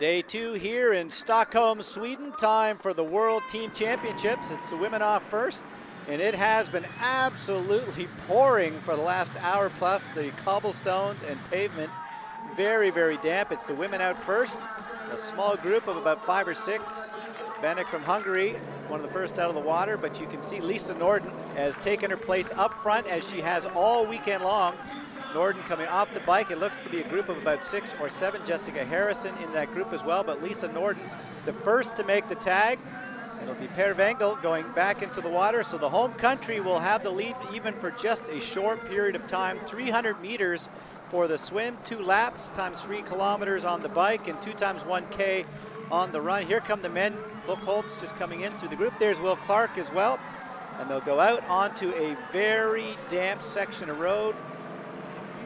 Day 2 here in Stockholm, Sweden. Time for the World Team Championships. It's the women off first, and it has been absolutely pouring for the last hour plus. The cobblestones and pavement, very, very damp. It's the women out first. A small group of about 5 or 6. Vanek from Hungary, one of the first out of the water, but you can see Lisa Norden has taken her place up front as she has all weekend long. Norden coming off the bike. It looks to be a group of about 6 or 7. Jessica Harrison in that group as well, but Lisa Norden the first to make the tag. It'll be Per Wengel going back into the water, so the home country will have the lead even for just a short period of time. 300 meters for the swim, 2 laps times 3 kilometers on the bike, and 2 times 1K on the run. Here come the men. Buchholz just coming in through the group. There's Will Clark as well, and they'll go out onto a very damp section of road.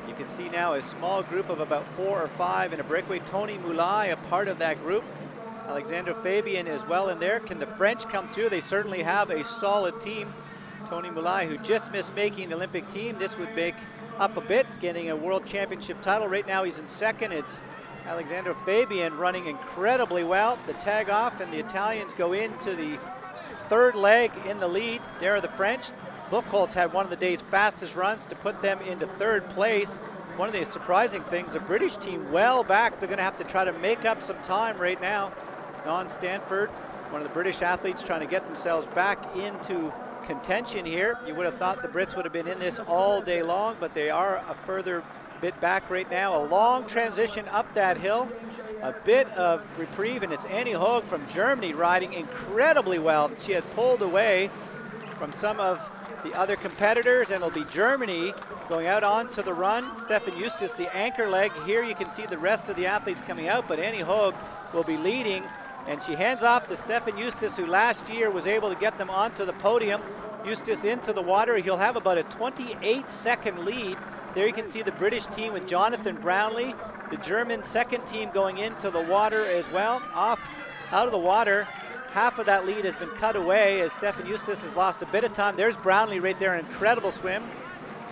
You can see now a small group of about 4 or 5 in a breakaway. Tony Moulay, a part of that group. Alexandre Fabian as well in there. Can the French come through? They certainly have a solid team. Tony Moulay, who just missed making the Olympic team. This would make up a bit, getting a world championship title. Right now he's in second. It's Alexandre Fabian running incredibly well. The tag off, and the Italians go into the third leg in the lead. There are the French. Buchholz had one of the day's fastest runs to put them into third place. One of the surprising things, the British team well back. They're going to have to try to make up some time right now. Don Stanford, one of the British athletes, trying to get themselves back into contention here. You would have thought the Brits would have been in this all day long, but they are a further bit back right now. A long transition up that hill. A bit of reprieve, and it's Annie Hoag from Germany riding incredibly well. She has pulled away from some of the other competitors, and it'll be Germany going out onto the run. Stefan Eustace, the anchor leg. Here you can see the rest of the athletes coming out, but Annie Hoag will be leading, and she hands off to Stefan Eustace, who last year was able to get them onto the podium. Eustace into the water. He'll have about a 28-second lead. There you can see the British team with Jonathan Brownlee. The German second team going into the water as well. Off out of the water. Half of that lead has been cut away as Stefan Eustace has lost a bit of time. There's Brownlee right there, an incredible swim.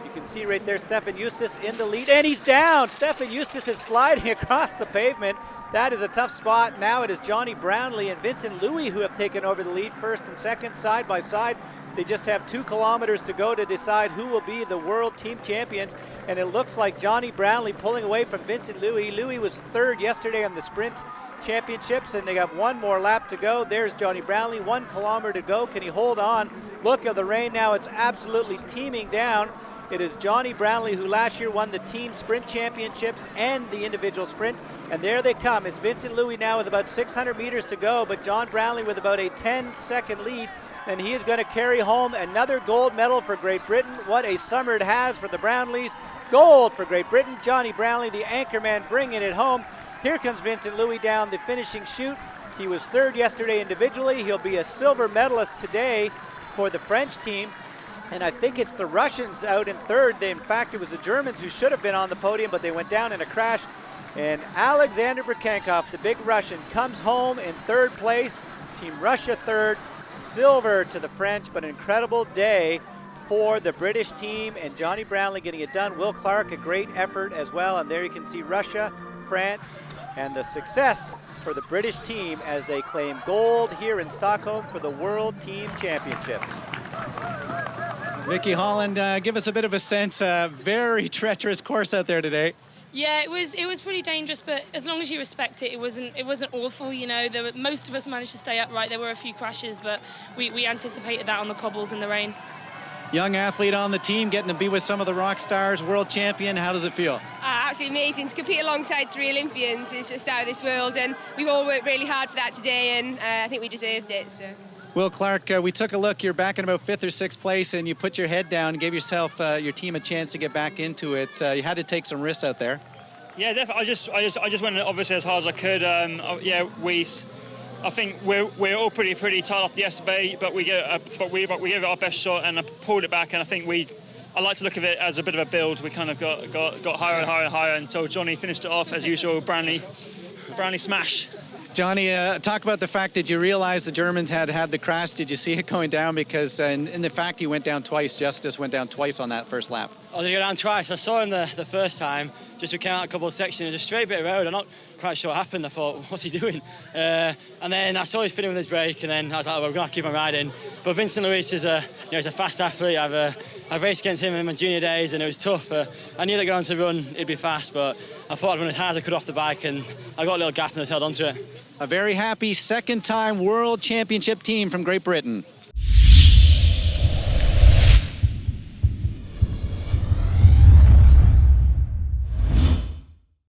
You can see right there Stefan Eustace in the lead, and he's down. Stefan Eustace is sliding across the pavement. That is a tough spot. Now it is Johnny Brownlee and Vincent Louis who have taken over the lead, first and second, side by side. They just have 2 kilometers to go to decide who will be the world team champions, and it looks like Johnny Brownlee pulling away from Vincent Louis. Louis was third yesterday on the sprint championships, and they got 1 more lap to go. There's Johnny Brownlee, 1 kilometer to go. Can he hold on? Look at the rain now. It's absolutely teeming down. It is Johnny Brownlee, who last year won the team sprint championships and the individual sprint, and there they come. It's Vincent Louis now with about 600 meters to go, but John Brownlee with about a 10-second lead, and he is going to carry home another gold medal for Great Britain. What a summer it has for the Brownlees. Gold for Great Britain. Johnny Brownlee, the anchorman, bringing it home. Here comes Vincent Louis down the finishing chute. He was third yesterday individually. He'll be a silver medalist today for the French team. And I think it's the Russians out in third. In fact, it was the Germans who should have been on the podium, but they went down in a crash. And Alexander Burkankov, the big Russian, comes home in third place. Team Russia third, silver to the French, but an incredible day for the British team, and Johnny Brownlee getting it done. Will Clark, a great effort as well. And there you can see Russia, France, and the success for the British team as they claim gold here in Stockholm for the World Team Championships. Vicky Holland, give us a bit of a sense. Very treacherous course out there today. Yeah, it was pretty dangerous, but as long as you respect it, it wasn't awful. You know, most of us managed to stay upright. There were a few crashes, but we anticipated that on the cobbles in the rain. Young athlete on the team, getting to be with some of the rock stars, world champion. How does it feel? Absolutely amazing. To compete alongside 3 Olympians is just out of this world, and we've all worked really hard for that today, and I think we deserved it. So. Will Clark, we took a look. You're back in about 5th or 6th place, and you put your head down and gave yourself, your team a chance to get back into it. You had to take some risks out there. Yeah, definitely. I just went obviously as hard as I could. I think we're all pretty tired off yesterday, but we gave it our best shot and I pulled it back. And I think I like to look at it as a bit of a build. We kind of got higher and higher and higher until Johnny finished it off as usual. Brownlee smash. Johnny, talk about the fact that you realized the Germans had the crash. Did you see it going down? Because in the fact he went down twice, Justice went down twice on that first lap. Oh, did he go down twice? I saw him the first time. we came out a couple of sections, it was a straight bit of road. I'm not quite sure what happened. I thought, what's he doing? And then I saw him fitting with his brake, and then I was like, well, we're going to keep on riding. But Vincent Luis is he's a fast athlete. I've raced against him in my junior days, and it was tough. I knew that going to run, it'd be fast, but I thought I'd run as hard as I could off the bike, and I got a little gap and I held onto it. A very happy second-time World Championship team from Great Britain.